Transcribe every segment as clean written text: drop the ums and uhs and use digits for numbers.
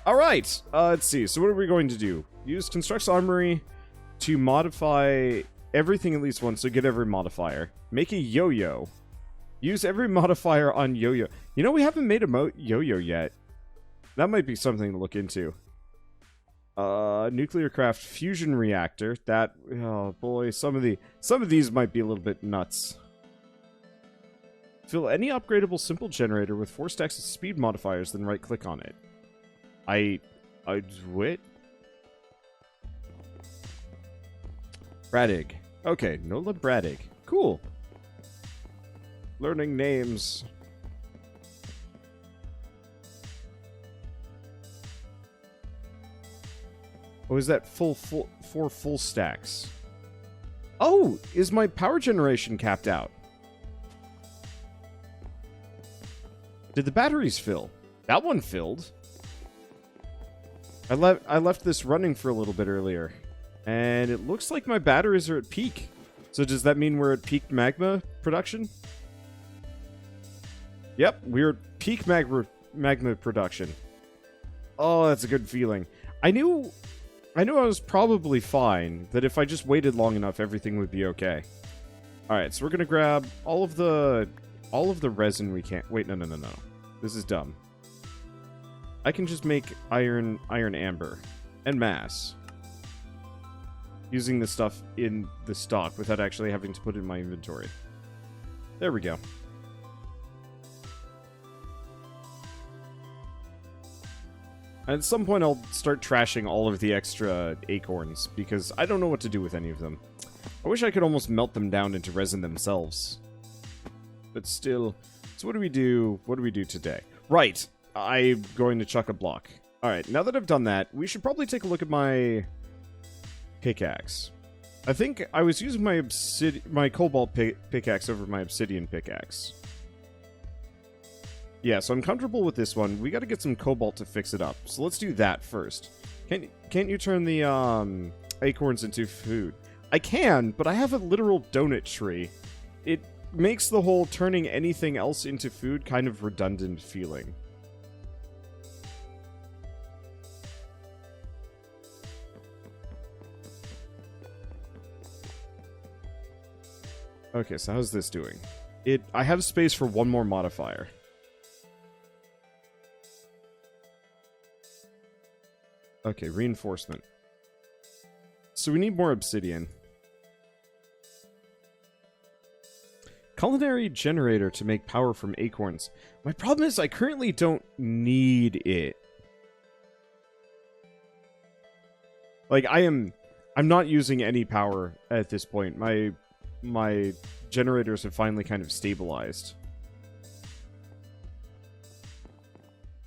Alright, let's see. So what are we going to do? Use Constructs Armory to modify everything at least once, so get every modifier. Make a yo-yo. Use every modifier on yo-yo. You know, we haven't made a yo-yo yet. That might be something to look into. Nuclear craft fusion reactor. That, oh boy, some of these might be a little bit nuts. Fill any upgradable simple generator with 4 stacks of speed modifiers, then right-click on it. Wait. Bradig. Okay, Nola Bradig. Cool. Learning names. Oh, is that 4 full stacks? Oh, is my power generation capped out? Did the batteries fill? That one filled. I left this running for a little bit earlier, and it looks like my batteries are at peak. So does that mean we're at peak magma production? Yep, we're at peak magma production. Oh, that's a good feeling. I knew I was probably fine, that if I just waited long enough, everything would be okay. Alright, so we're gonna grab all of the resin we can. Wait, no. This is dumb. I can just make iron amber and mass using the stuff in the stock without actually having to put it in my inventory. There we go. At some point I'll start trashing all of the extra acorns because I don't know what to do with any of them. I wish I could almost melt them down into resin themselves. But still, so what do we do? What do we do today? Right. I'm going to chuck a block. Alright, now that I've done that, we should probably take a look at my pickaxe. I think I was using my cobalt pickaxe over my obsidian pickaxe. Yeah, so I'm comfortable with this one. We gotta get some cobalt to fix it up. So let's do that first. Can't you turn the acorns into food? I can, but I have a literal donut tree. It makes the whole turning anything else into food kind of redundant feeling. Okay, so how's this doing? I have space for one more modifier. Okay, reinforcement. So we need more obsidian. Culinary generator to make power from acorns. My problem is I currently don't need it. Like, I'm not using any power at this point. My generators have finally kind of stabilized.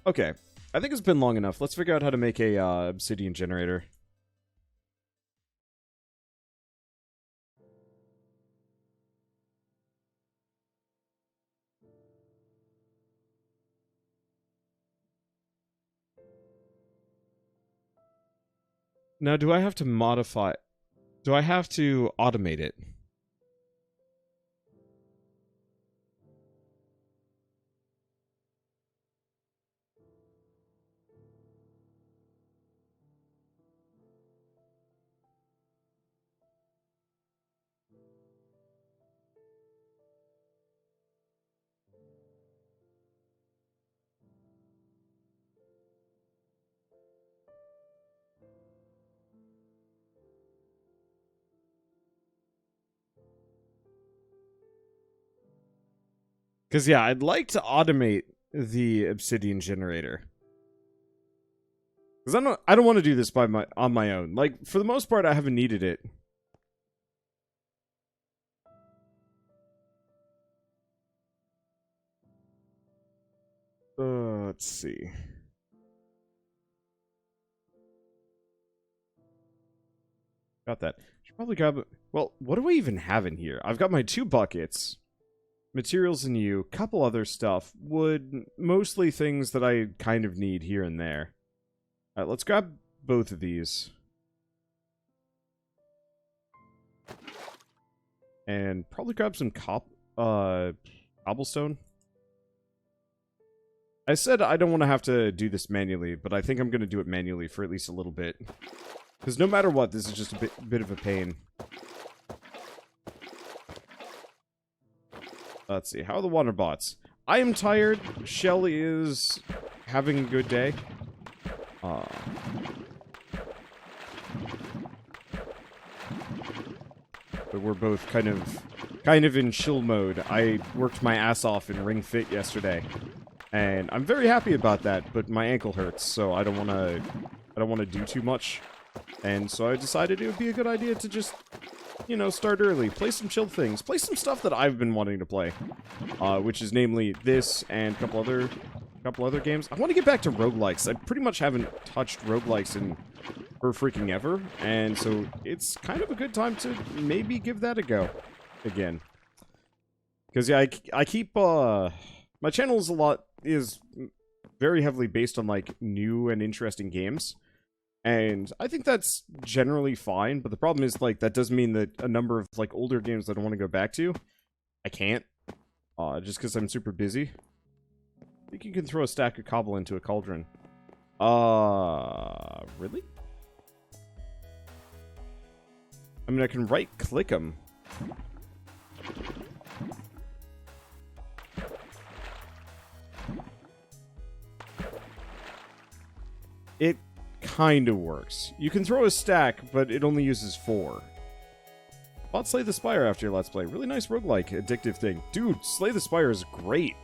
Okay. I think it's been long enough. Let's figure out how to make a obsidian generator. Now, do I have to modify... Do I have to automate it? Because, yeah, I'd like to automate the obsidian generator. Because I don't want to do this on my own. Like, for the most part, I haven't needed it. Let's see. Got that. Should probably grab... Well, what do I even have in here? I've got my 2 buckets. Materials in you. Couple other stuff. Wood. Mostly things that I kind of need here and there. Alright, let's grab both of these. And probably grab some cobblestone. I said I don't want to have to do this manually, but I think I'm going to do it manually for at least a little bit. Because no matter what, this is just a bit of a pain. Let's see. How are the Wanderbots? I am tired. Shell is having a good day. But we're both kind of in chill mode. I worked my ass off in Ring Fit yesterday, and I'm very happy about that. But my ankle hurts, so I don't want to do too much. And so I decided it would be a good idea to just, you know, start early, play some chill things, play some stuff that I've been wanting to play, which is namely this and a couple other games. I want to get back to roguelikes. I pretty much haven't touched roguelikes in for freaking ever, and so it's kind of a good time to maybe give that a go again. Because yeah, I keep my channel is very heavily based on like new and interesting games. And I think that's generally fine, but the problem is, like, that does mean that a number of, like, older games that I want to go back to, I can't, just because I'm super busy. I think you can throw a stack of cobble into a cauldron. Really? I mean, I can right-click them. It kind of works. You can throw a stack, but it only uses 4. Bought Slay the Spire after your Let's Play. Really nice roguelike, addictive thing. Dude, Slay the Spire is great.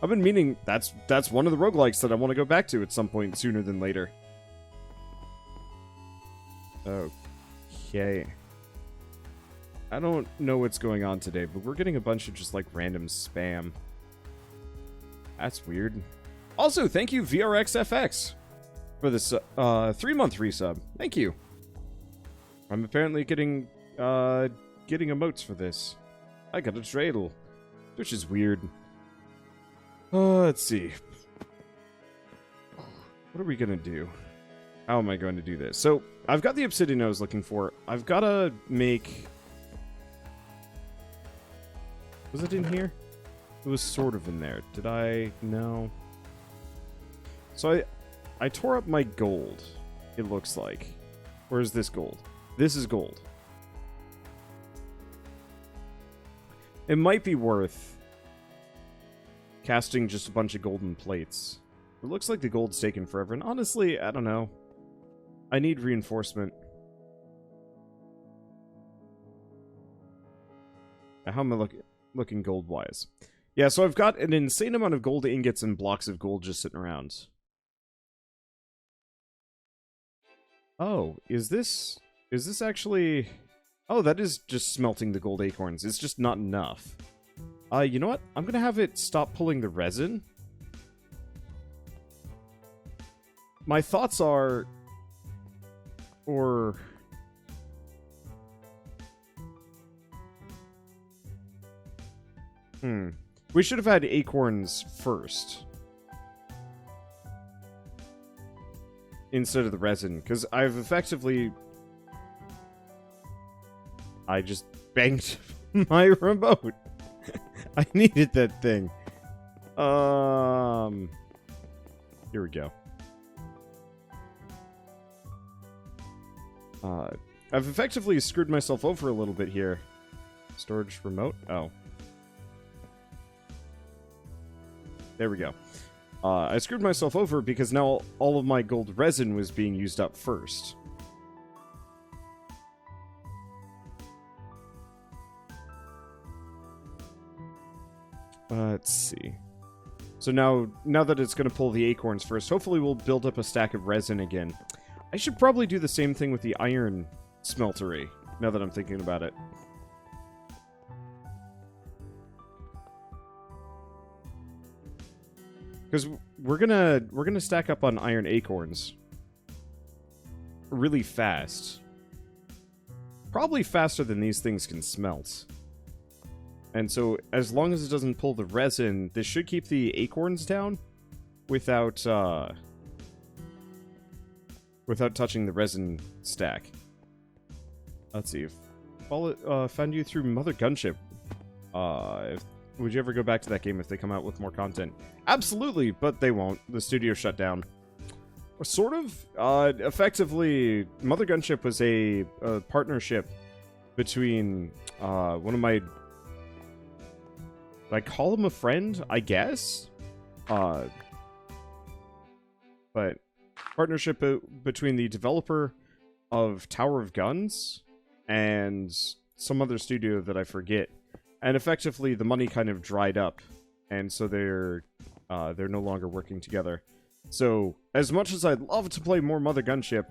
I've been meaning, that's one of the roguelikes that I want to go back to at some point sooner than later. Okay. I don't know what's going on today, but we're getting a bunch of just, like, random spam. That's weird. Also, thank you, VRXFX. For this 3-month resub. Thank you. I'm apparently getting emotes for this. I got a dreidel, which is weird. Let's see. What are we gonna do? How am I going to do this? So, I've got the obsidian I was looking for. I've gotta make... Was it in here? It was sort of in there. Did I... No. So I tore up my gold, it looks like. Where is this gold? This is gold. It might be worth casting just a bunch of golden plates. It looks like the gold's taken forever, and honestly, I don't know. I need reinforcement. How am I looking gold-wise? Yeah, so I've got an insane amount of gold ingots and blocks of gold just sitting around. Oh, is this actually... Oh, that is just smelting the gold acorns. It's just not enough. You know what? I'm gonna have it stop pulling the resin. My thoughts are... Or... We should have had acorns first. Instead of the resin, because I've effectively... I just banged my remote. I needed that thing. Here we go. I've effectively screwed myself over a little bit here. Storage remote? Oh. There we go. I screwed myself over because now all of my gold resin was being used up first. Let's see. So now that it's going to pull the acorns first, hopefully we'll build up a stack of resin again. I should probably do the same thing with the iron smeltery, now that I'm thinking about it. Because we're gonna stack up on iron acorns really fast. Probably faster than these things can smelt. And so, as long as it doesn't pull the resin, this should keep the acorns down without touching the resin stack. Let's see. Found you through Mother Gunship. Would you ever go back to that game if they come out with more content? Absolutely, but they won't. The studio shut down. Sort of. Effectively, Mother Gunship was a partnership between one of my... I call him a friend, I guess? But partnership between the developer of Tower of Guns and some other studio that I forget. And effectively, the money kind of dried up, and so they're no longer working together. So, as much as I'd love to play more Mother Gunship,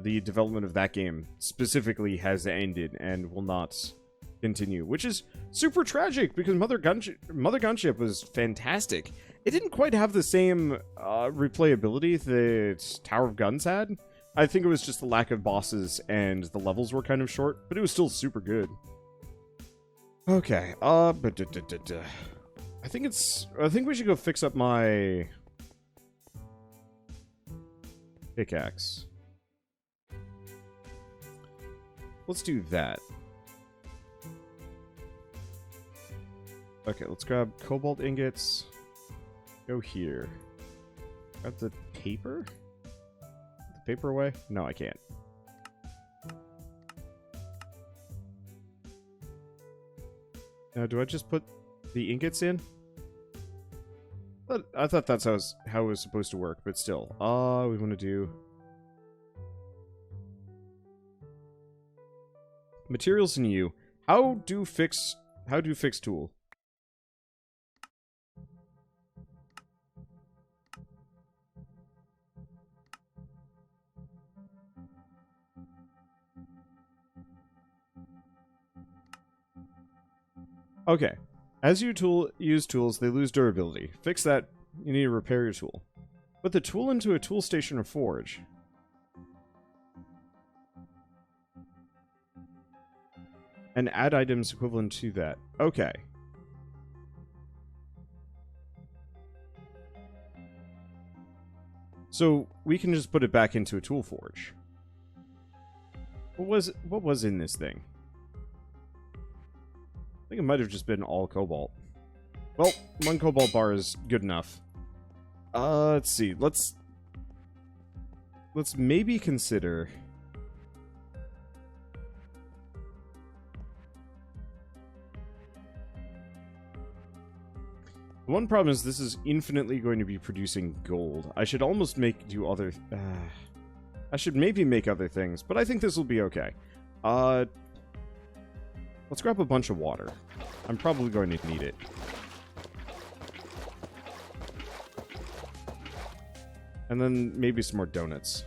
the development of that game specifically has ended and will not continue, which is super tragic because Mother Gunship was fantastic. It didn't quite have the same replayability that Tower of Guns had. I think it was just the lack of bosses and the levels were kind of short, but it was still super good. Okay, I think we should go fix up my pickaxe. Let's do that. Okay, let's grab cobalt ingots. Go here. Grab the paper? The paper away? No, I can't. Now, do I just put the ingots in? I thought that's how it was supposed to work, but still. We want to do... Materials in you. How do fix tool? Okay. As you use tools, they lose durability. Fix that, you need to repair your tool. Put the tool into a tool station or forge. And add items equivalent to that. Okay. So, we can just put it back into a tool forge. What was in this thing? I think it might have just been all cobalt. Well, one cobalt bar is good enough. Let's see. Let's maybe consider... One problem is this is infinitely going to be producing gold. I should almost do other... I should maybe make other things, but I think this will be okay. Let's grab a bunch of water. I'm probably going to need it. And then maybe some more donuts.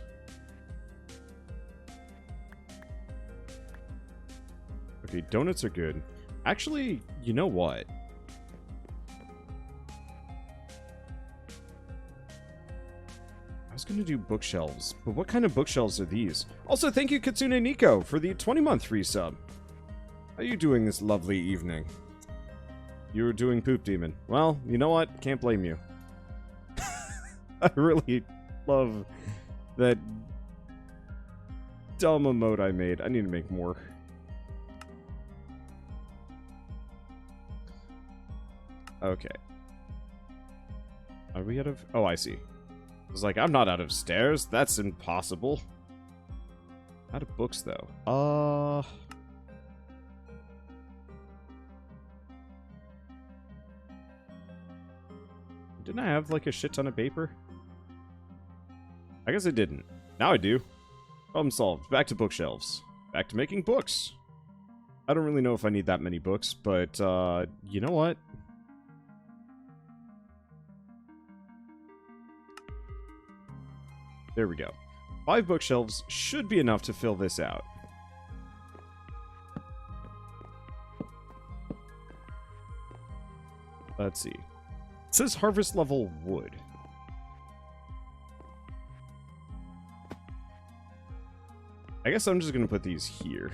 Okay, donuts are good. Actually, you know what? I was going to do bookshelves, but what kind of bookshelves are these? Also, thank you, Kitsune Nico, for the 20-month resub. How are you doing this lovely evening? You were doing Poop Demon. Well, you know what? Can't blame you. I really love that dumb emote I made. I need to make more. Okay. Are we out of... Oh, I see. I was like, I'm not out of stairs. That's impossible. Out of books, though. Didn't I have, like, a shit ton of paper? I guess I didn't. Now I do. Problem solved. Back to bookshelves. Back to making books. I don't really know if I need that many books, but, you know what? There we go. 5 bookshelves should be enough to fill this out. Let's see. It says harvest level wood. I guess I'm just going to put these here.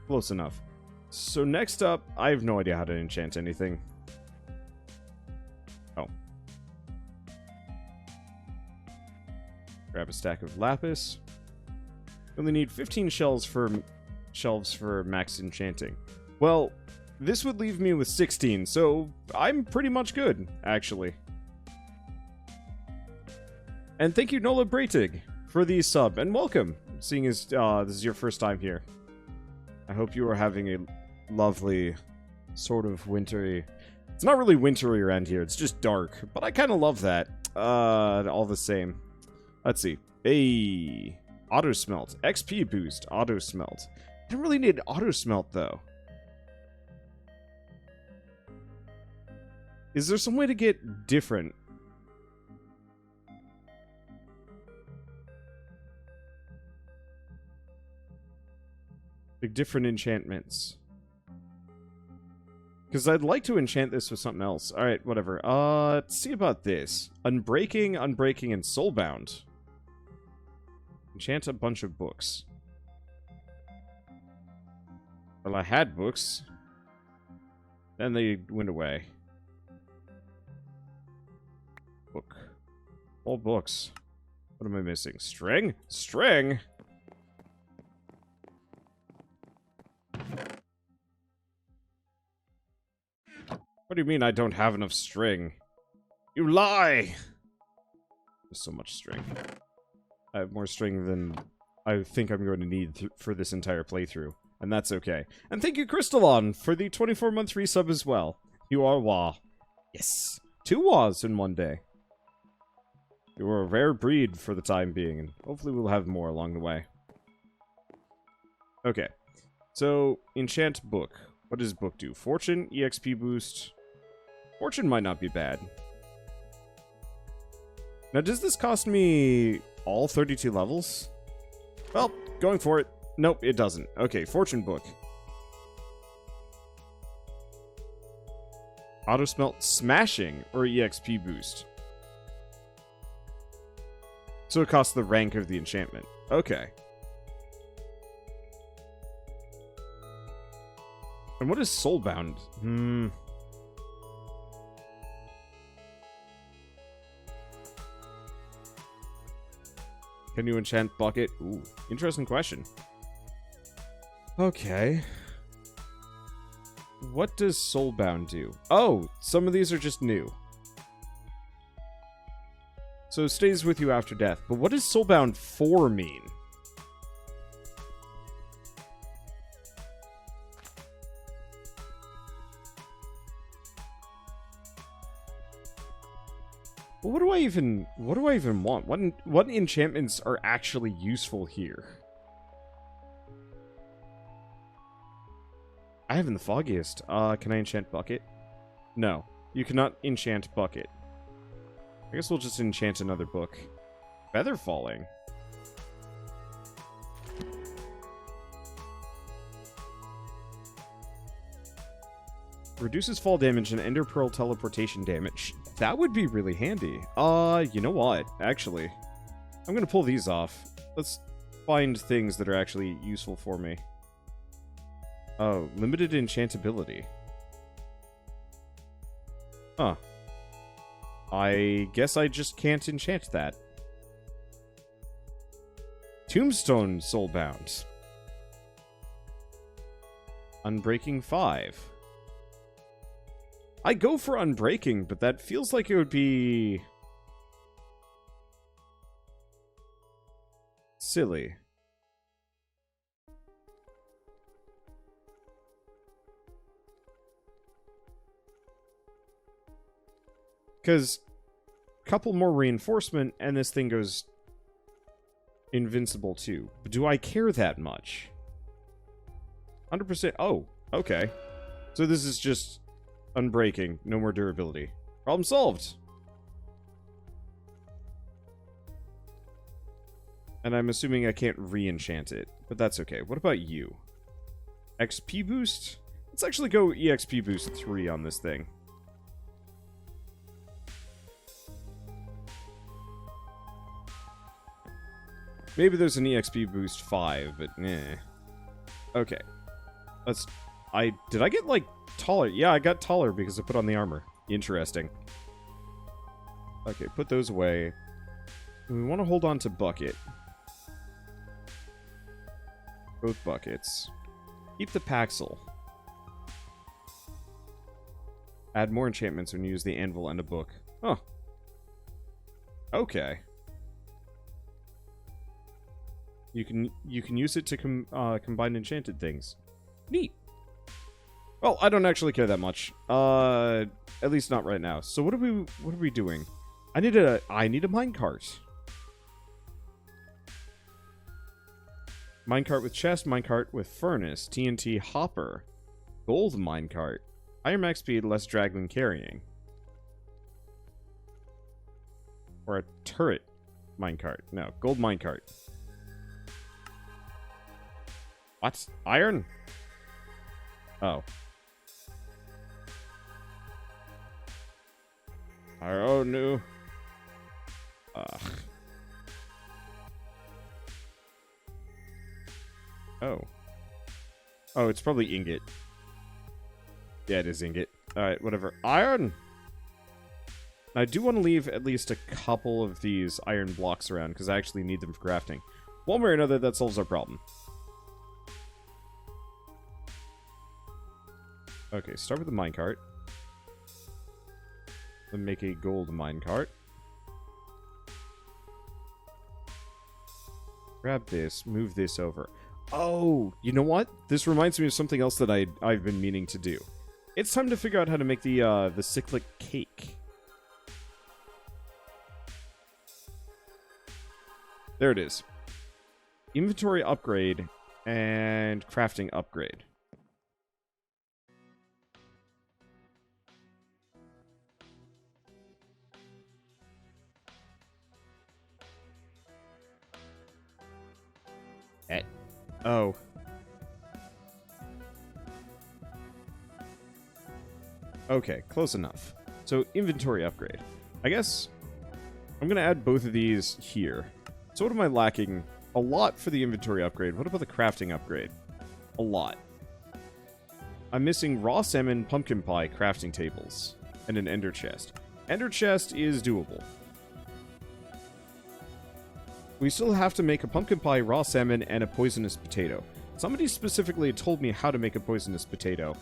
Close enough. So next up, I have no idea how to enchant anything. Oh. Grab a stack of lapis. We only need 15 shelves for max enchanting. Well, this would leave me with 16, so I'm pretty much good, actually. And thank you, Nola Braytig, for the sub, and welcome, seeing as this is your first time here. I hope you are having a lovely, sort of wintry... It's not really wintry around here, it's just dark, but I kind of love that, all the same. Let's see. Hey, auto smelt, XP boost, auto smelt. I don't really need auto smelt, though. Is there some way to get different? Like different enchantments. Because I'd like to enchant this with something else. Alright, whatever. Let's see about this. Unbreaking, Unbreaking, and Soulbound. Enchant a bunch of books. Well, I had books. Then they went away. Book. All books. What am I missing? String? String? What do you mean I don't have enough string? You lie! There's so much string. I have more string than I think I'm going to need for this entire playthrough. And that's okay. And thank you, Crystalon, for the 24-month resub as well. You are Wah. Yes. 2 Wahs in one day. You are a rare breed for the time being, and hopefully we'll have more along the way. Okay. So, enchant book. What does book do? Fortune, EXP boost. Fortune might not be bad. Now, does this cost me all 32 levels? Well, going for it. Nope, it doesn't. Okay, fortune book. Auto smelt smashing or EXP boost. So it costs the rank of the enchantment. Okay. And what is soulbound? Can you enchant bucket? Ooh, interesting question. Okay. What does soulbound do? Oh, some of these are just new. So it stays with you after death. But what does soulbound 4 mean? What do I even want? What enchantments are actually useful here? I haven't the foggiest. Can I enchant bucket? No. You cannot enchant bucket. I guess we'll just enchant another book. Feather falling. Reduces fall damage and ender pearl teleportation damage. That would be really handy. You know what? Actually, I'm gonna pull these off. Let's find things that are actually useful for me. Oh, limited enchantability. Huh. I guess I just can't enchant that. Tombstone soulbound. Unbreaking 5. I go for Unbreaking, but that feels like it would be silly. Because a couple more reinforcement, and this thing goes invincible too. But do I care that much? 100%. Oh, okay. So this is just Unbreaking, no more durability. Problem solved. And I'm assuming I can't re-enchant it, but that's okay. What about you? XP boost? Let's actually go EXP boost 3 on this thing. Maybe there's an EXP boost 5, but eh. Okay. Did I get, like, taller? Yeah, I got taller because I put on the armor. Interesting. Okay, put those away. We want to hold on to bucket. Both buckets. Keep the Paxel. Add more enchantments when you use the anvil and a book. Huh. Okay. You can use it to combine enchanted things. Neat. Well, I don't actually care that much. At least not right now. So what are we doing? I need a minecart. Minecart with chest, minecart with furnace, TNT hopper, gold minecart, higher max speed, less drag when carrying. Or a turret minecart. No, gold minecart. What? Iron? Oh. Oh no. Ugh. Oh. Oh, it's probably ingot. Yeah, it is ingot. Alright, whatever. Iron! I do want to leave at least a couple of these iron blocks around, because I actually need them for crafting. One way or another, that solves our problem. Okay, start with the minecart. Then make a gold minecart. Grab this, move this over. Oh, you know what? This reminds me of something else that I've been meaning to do. It's time to figure out how to make the cyclic cake. There it is. Inventory upgrade and crafting upgrade. Oh. Okay, close enough. So, inventory upgrade. I guess I'm going to add both of these here. So what am I lacking? A lot for the inventory upgrade. What about the crafting upgrade? A lot. I'm missing raw salmon, pumpkin pie, crafting tables, and an ender chest. Ender chest is doable. We still have to make a pumpkin pie, raw salmon, and a poisonous potato. Somebody specifically told me how to make a poisonous potato.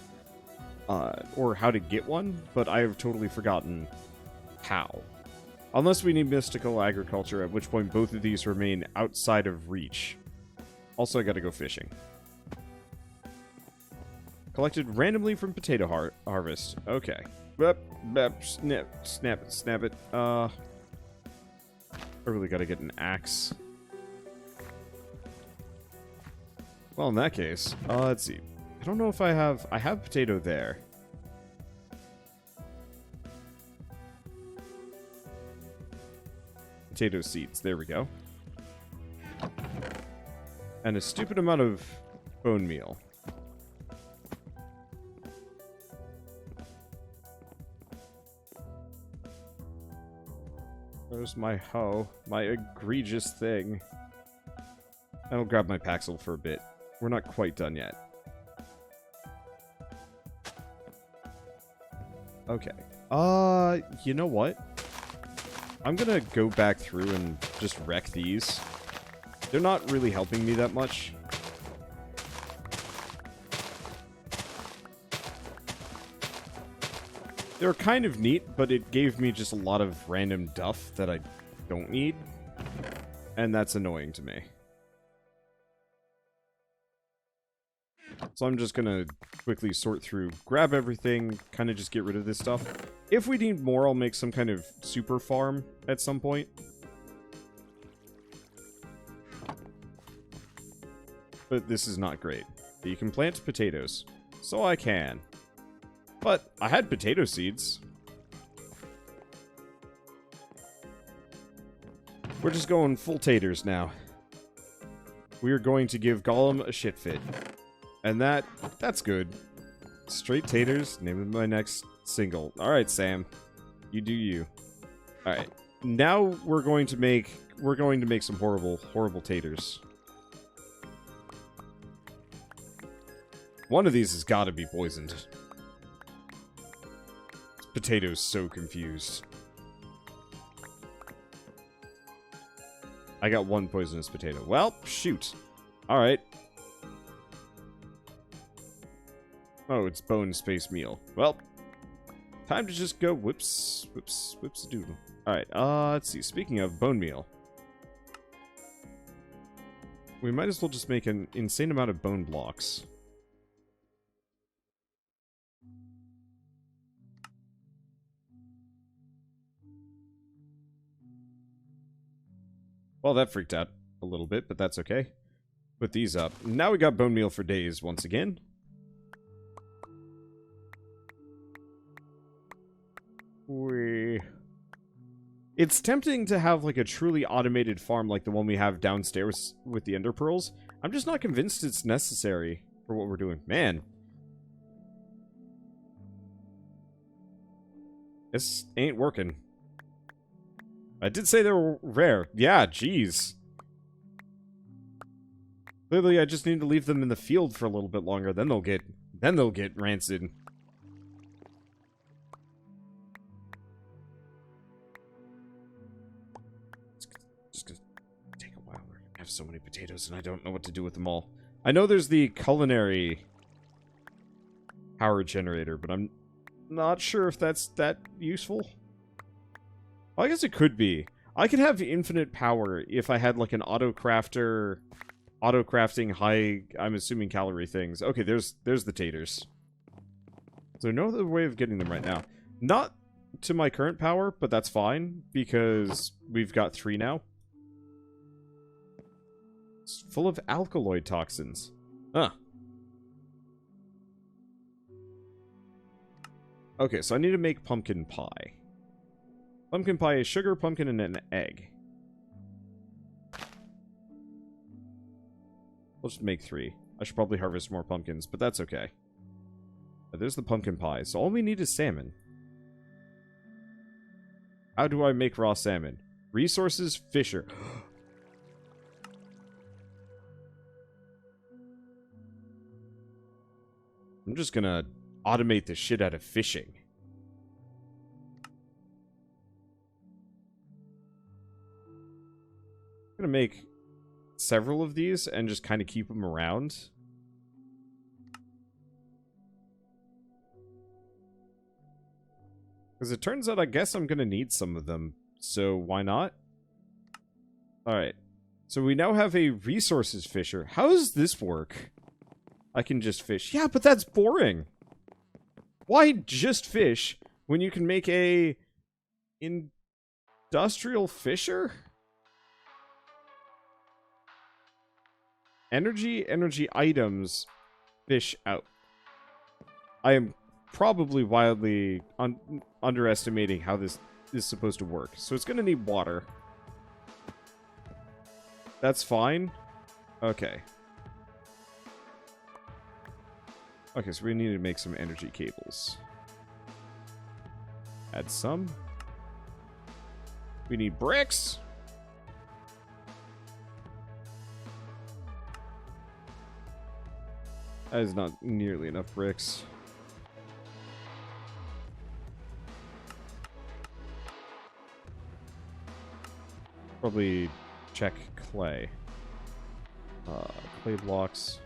Or how to get one, but I have totally forgotten how. Unless we need mystical agriculture, at which point both of these remain outside of reach. Also, I gotta go fishing. Collected randomly from potato harvest. Okay. Snap it. I really gotta get an axe. Well, in that case, let's see. I don't know if I have potato there. Potato seeds, there we go. And a stupid amount of bone meal. Where's my hoe? My egregious thing. I'll grab my Paxel for a bit. We're not quite done yet. Okay. You know what? I'm gonna go back through and just wreck these. They're not really helping me that much. They're kind of neat, but it gave me just a lot of random duff that I don't need. And that's annoying to me. So I'm just gonna quickly sort through, grab everything, kind of just get rid of this stuff. If we need more, I'll make some kind of super farm at some point. But this is not great. You can plant potatoes. So I can. But I had potato seeds. We're just going full taters now. We are going to give Gollum a shit fit. And that's good. Straight taters, name of my next single. Alright, Sam. You do you. Alright. Now we're going to make some horrible taters. One of these has got to be poisoned. This potato's so confused. I got one poisonous potato. Well, shoot. Alright. Oh, it's bone space meal. Well, Time to just go whoops, whoops, whoops, doodle. Alright, let's see. Speaking of bone meal. We might as well just make an insane amount of bone blocks. Well, that freaked out a little bit, but that's okay. Put these up. Now we got bone meal for days once again. It's tempting to have like a truly automated farm like the one we have downstairs with the ender pearls. I'm just not convinced it's necessary for what we're doing. Man. This ain't working. I did say they were rare. Yeah, jeez. Clearly, I just need to leave them in the field for a little bit longer. Then they'll get rancid. It's gonna take a while. I have so many potatoes, and I don't know what to do with them all. I know there's the culinary power generator, but I'm not sure if that's that useful. Well, I guess it could be. I could have infinite power if I had like an auto-crafting high, I'm assuming calorie things. Okay, there's the taters. So no other way of getting them right now. Not to my current power, but that's fine because we've got 3 now. It's full of alkaloid toxins. Huh. Okay, so I need to make pumpkin pie. Pumpkin pie is sugar, pumpkin, and an egg. We'll just make 3. I should probably harvest more pumpkins, but that's okay. There's the pumpkin pie. So all we need is salmon. How do I make raw salmon? Resources, fisher. I'm just gonna automate the shit out of fishing. I'm gonna make several of these and just kind of keep them around. Because it turns out I guess I'm gonna need some of them, so why not? Alright, so we now have a resources fisher. How does this work? I can just fish. Yeah, but that's boring. Why just fish when you can make a industrial fisher? Energy items, fish out. I am probably wildly underestimating how this is supposed to work. So it's going to need water. That's fine. Okay. Okay, so we need to make some energy cables. Add some. We need bricks. That is not nearly enough bricks. Probably check clay. Clay blocks.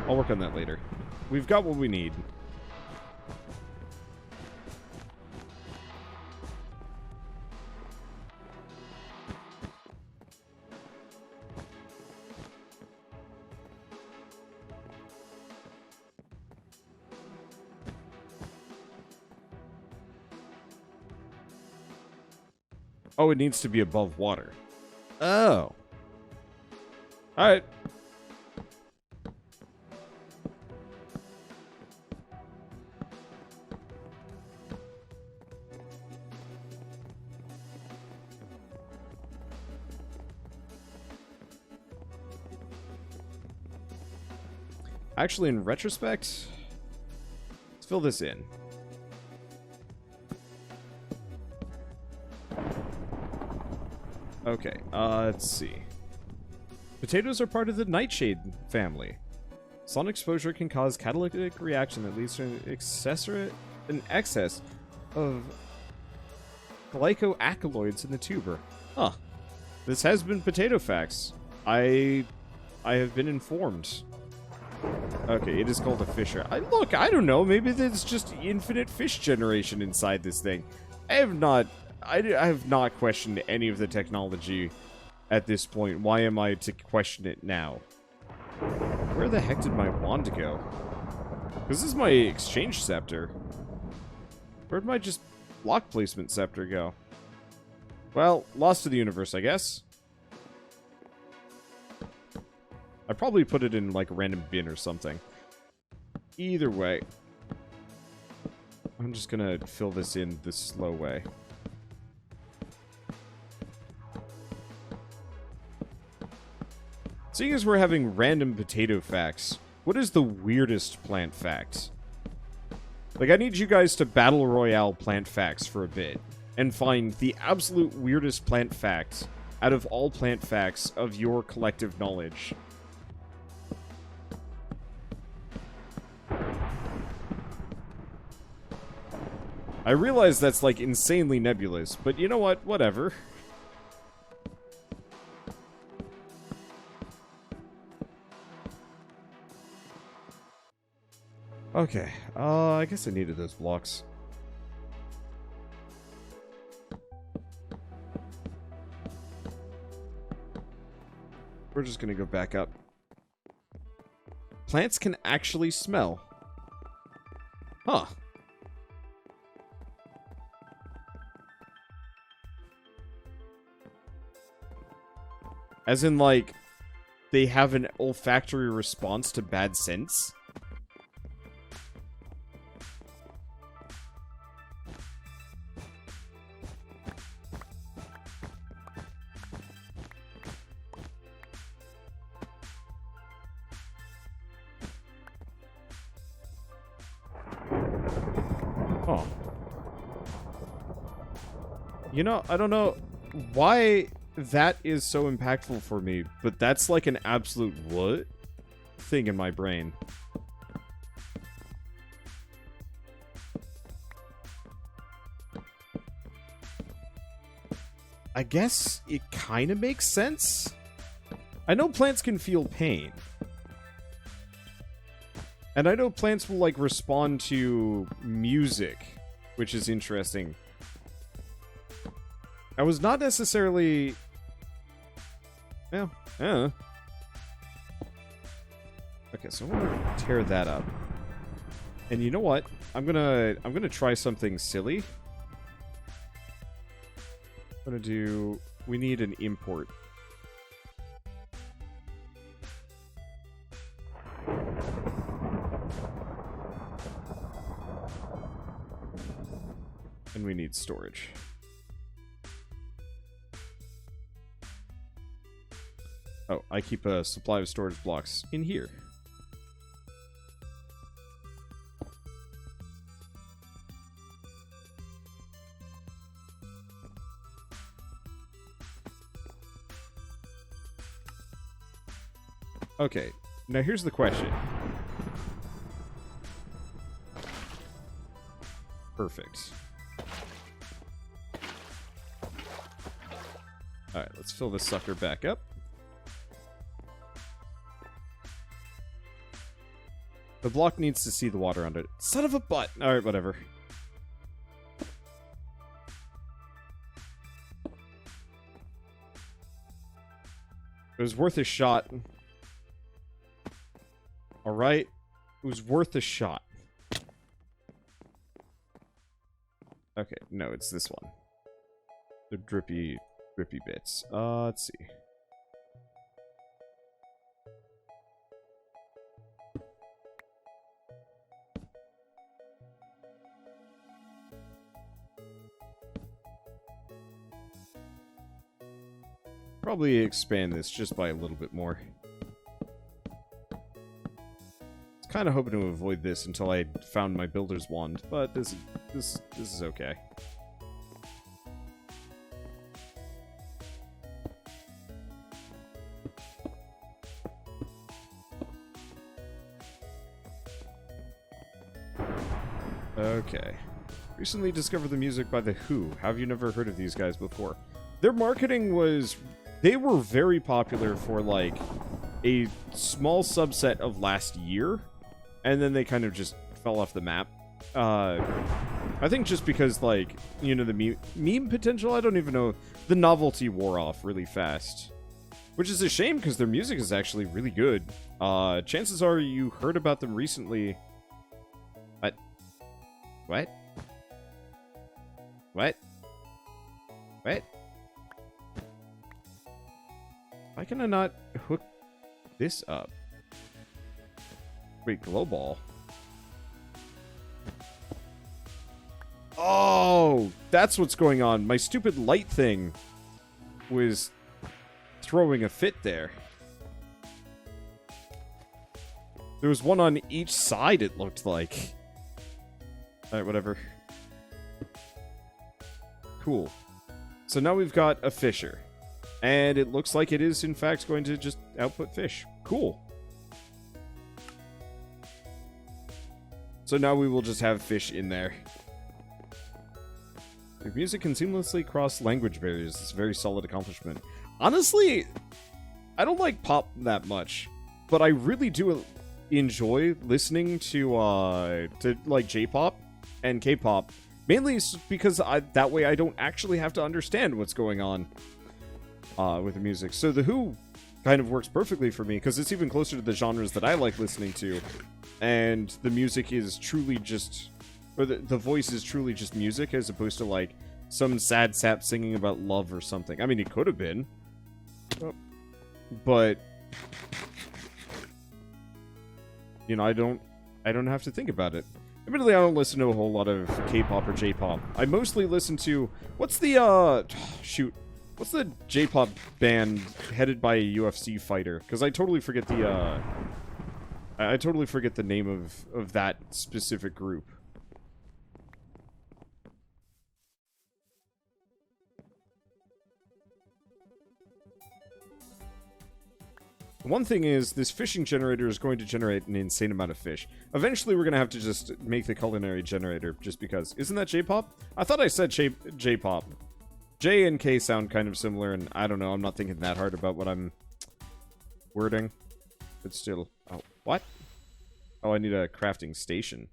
I'll work on that later. We've got what we need. Oh, it needs to be above water. Oh. Alright. Actually, in retrospect, let's fill this in. Okay, let's see. Potatoes are part of the nightshade family. Sun exposure can cause catalytic reaction that leads to an excess of glycoalkaloids in the tuber. Huh. This has been Potato Facts. I have been informed. Okay, it is called a fisher. Look, I don't know. Maybe there's just infinite fish generation inside this thing. I have not questioned any of the technology at this point. Why am I to question it now? Where the heck did my wand go? Because this is my exchange scepter. Where'd my just block placement scepter go? Well, lost to the universe, I guess. I probably put it in, like, a random bin or something. Either way. I'm just gonna fill this in the slow way. Seeing as we're having random potato facts, what is the weirdest plant fact? Like, I need you guys to Battle Royale plant facts for a bit, and find the absolute weirdest plant fact out of all plant facts of your collective knowledge. I realize that's, like, insanely nebulous, but you know what? Whatever. Okay, I guess I needed those blocks. We're just gonna go back up. Plants can actually smell. Huh. As in, like, they have an olfactory response to bad scents? Huh. You know, I don't know why that is so impactful for me, but that's like an absolute what thing in my brain. I guess it kind of makes sense. I know plants can feel pain. And I know plants will, like, respond to music, which is interesting. I was not necessarily... Yeah, yeah. Okay, so I'm gonna tear that up. And you know what? I'm gonna try something silly. I'm gonna do... We need an import. And we need storage. Oh, I keep a supply of storage blocks in here. Okay, now here's the question. Perfect. Alright, let's fill this sucker back up. The block needs to see the water under it. Son of a butt! Alright, whatever. It was worth a shot. Alright? It was worth a shot. Okay, no, it's this one. The drippy bits. Let's see. Probably expand this just by a little bit more. I was kind of hoping to avoid this until I found my builder's wand, but this is okay. Okay. Recently discovered the music by The Who. Have you never heard of these guys before? Their marketing was... They were very popular for, like, a small subset of last year, and then they kind of just fell off the map. I think just because, like, you know, the meme potential, I don't even know, the novelty wore off really fast. Which is a shame, because their music is actually really good. Chances are you heard about them recently. What? What? What? What? Why can I not hook this up? Wait, glow ball. Oh, that's what's going on. My stupid light thing was throwing a fit there. There was one on each side, it looked like. Alright, whatever. Cool. So now we've got a fisher. And it looks like it is, in fact, going to just output fish. Cool. So now we will just have fish in there. If music can seamlessly cross language barriers, it's a very solid accomplishment. Honestly, I don't like pop that much, but I really do enjoy listening to like J-pop and K-pop, mainly because that way I don't actually have to understand what's going on with the music. So The Who kind of works perfectly for me because it's even closer to the genres that I like listening to, and the music is truly just, or the voice is truly just music as opposed to like some sad sap singing about love or something. I mean, it could have been, but you know, I don't have to think about it. Admittedly, I don't listen to a whole lot of K-pop or J-pop. I mostly listen to what's the J-pop band headed by a UFC fighter? Because I totally forget the name of that specific group. One thing is, this fishing generator is going to generate an insane amount of fish. Eventually, we're going to have to just make the culinary generator, just because. Isn't that J-pop? I thought I said J-pop. J and K sound kind of similar, and I don't know, I'm not thinking that hard about what I'm wording. But still... Oh, what? Oh, I need a crafting station.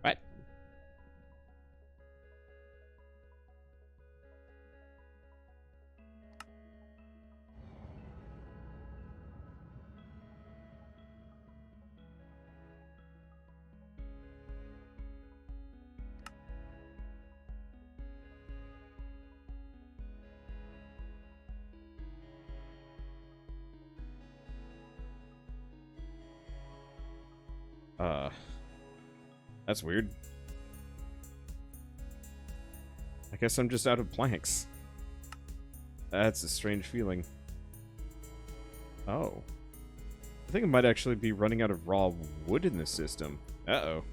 What? That's weird. I guess I'm just out of planks. That's a strange feeling. Oh. I think I might actually be running out of raw wood in this system. Uh-oh.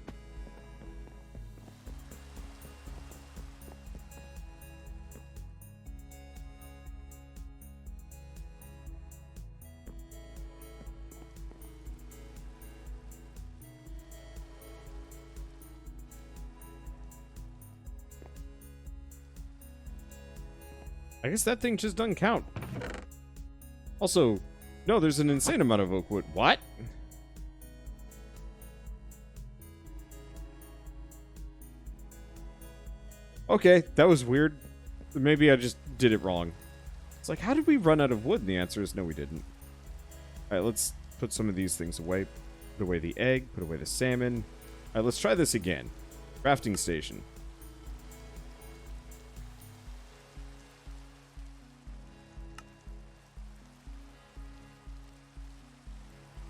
I guess that thing just doesn't count. Also, no, there's an insane amount of oak wood. What? Okay, that was weird. Maybe I just did it wrong. It's like, how did we run out of wood? And the answer is no, we didn't. Alright, let's put some of these things away. Put away the egg, put away the salmon. Alright, let's try this again. Crafting station.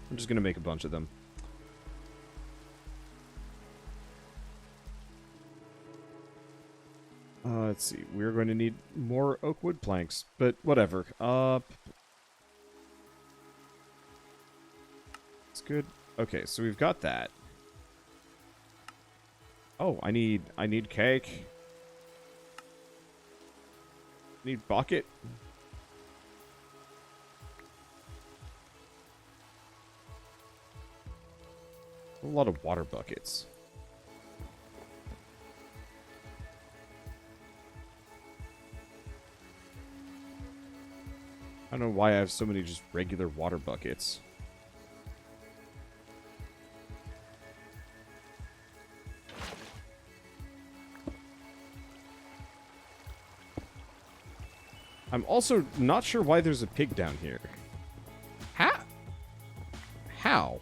I'm just gonna make a bunch of them. Let's see. We're going to need more oak wood planks, but whatever. It's good. Okay, so we've got that. Oh, I need cake. Need bucket. A lot of water buckets. I don't know why I have so many just regular water buckets. I'm also not sure why there's a pig down here. How?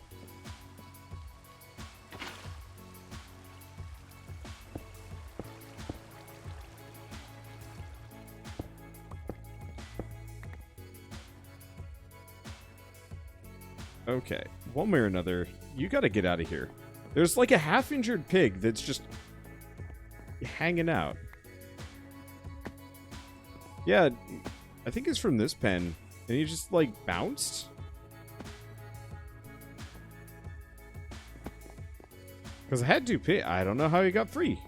Okay, one way or another, you gotta get out of here. There's like a half-injured pig that's just hanging out. Yeah, I think it's from this pen, and he just, like, bounced? Because I had to pay. I don't know how he got free.